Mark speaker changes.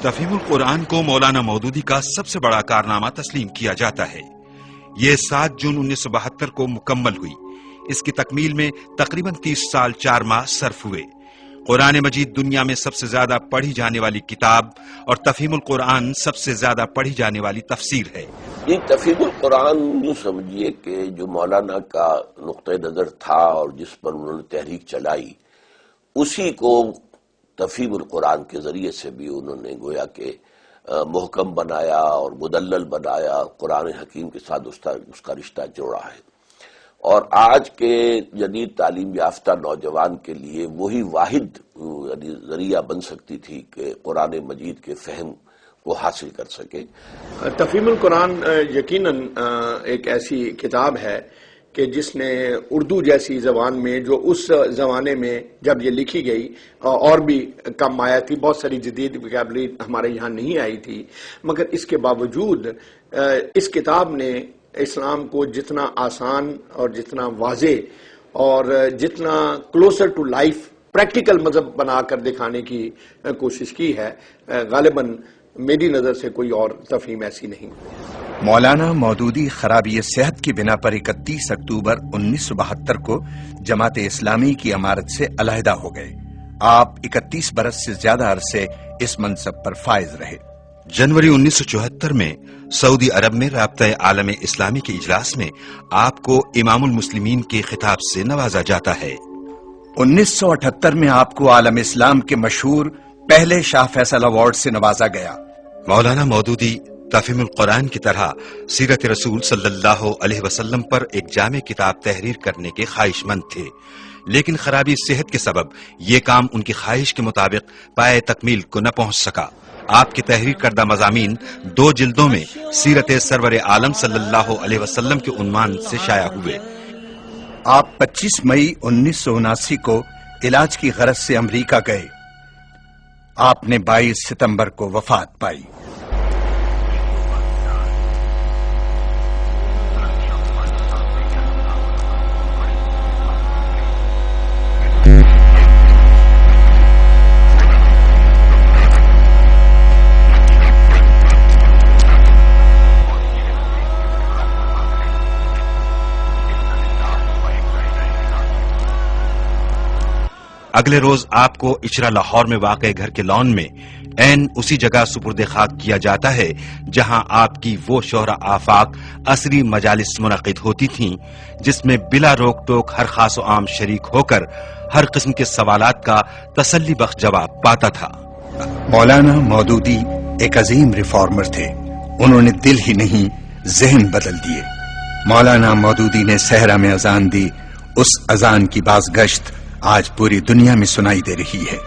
Speaker 1: تفہیم القرآن کو مولانا مودودی کا سب سے بڑا کارنامہ تسلیم کیا جاتا ہے۔ یہ 7 جون 1972 کو مکمل ہوئی۔ اس کی تکمیل میں تقریباً 30 سال 4 ماہ صرف ہوئے۔ قرآن مجید دنیا میں سب سے زیادہ پڑھی جانے والی کتاب اور تفہیم القرآن سب سے زیادہ پڑھی جانے والی تفسیر ہے۔
Speaker 2: یہ تفہیم القرآن یوں سمجھیے کہ جو مولانا کا نقطہ نظر تھا اور جس پر انہوں نے تحریک چلائی، اسی کو تفہیم القرآن کے ذریعے سے بھی انہوں نے گویا کہ محکم بنایا اور مدلل بنایا، قرآن حکیم کے ساتھ اس کا رشتہ جوڑا ہے۔ اور آج کے جدید تعلیم یافتہ نوجوان کے لیے وہی واحد ذریعہ بن سکتی تھی کہ قرآن مجید کے فہم کو حاصل کر سکے۔
Speaker 3: تفہیم القرآن یقیناً ایک ایسی کتاب ہے کہ جس نے اردو جیسی زبان میں، جو اس زمانے میں جب یہ لکھی گئی اور بھی کم آیا تھی، بہت ساری جدید وکیبلری ہمارے یہاں نہیں آئی تھی، مگر اس کے باوجود اس کتاب نے اسلام کو جتنا آسان اور جتنا واضح اور جتنا کلوزر ٹو لائف پریکٹیکل مذہب بنا کر دکھانے کی کوشش کی ہے، غالباً میری نظر سے کوئی اور تفہیم ایسی نہیں۔
Speaker 4: مولانا مودودی خرابی صحت کی بنا پر 31 اکتوبر 1972 کو جماعت اسلامی کی امارت سے علیحدہ ہو گئے۔ آپ 31 برس سے زیادہ عرصے اس منصب پر فائز رہے۔
Speaker 1: جنوری 1974 میں سعودی عرب میں رابطہ عالم اسلامی کے اجلاس میں آپ کو امام المسلمین کے خطاب سے نوازا جاتا ہے۔
Speaker 4: 1978 میں آپ کو عالم اسلام کے مشہور پہلے شاہ فیصل ایوارڈ سے نوازا گیا۔
Speaker 1: مولانا مودودی تفہیم القرآن کی طرح سیرت رسول صلی اللہ علیہ وسلم پر ایک جامع کتاب تحریر کرنے کے خواہش مند تھے، لیکن خرابی صحت کے سبب یہ کام ان کی خواہش کے مطابق پائے تکمیل کو نہ پہنچ سکا۔ آپ کی تحریر کردہ مضامین 2 جلدوں میں سیرت سرور عالم صلی اللہ علیہ وسلم کے عنوان سے شائع ہوئے۔
Speaker 4: آپ 25 مئی 1979 کو علاج کی غرض سے امریکہ گئے۔ آپ نے 22 ستمبر کو وفات پائی۔
Speaker 1: اگلے روز آپ کو اچرا لاہور میں واقع گھر کے لان میں عین اسی جگہ سپرد خاک کیا جاتا ہے جہاں آپ کی وہ شہرہ آفاق عصری مجالس منعقد ہوتی تھیں، جس میں بلا روک ٹوک ہر خاص و عام شریک ہو کر ہر قسم کے سوالات کا تسلی بخش جواب پاتا تھا۔
Speaker 4: مولانا مودودی ایک عظیم ریفارمر تھے۔ انہوں نے دل ہی نہیں ذہن بدل دیے۔ مولانا مودودی نے صحرا میں اذان دی، اس اذان کی بازگشت آج پوری دنیا میں سنائی دے رہی ہے۔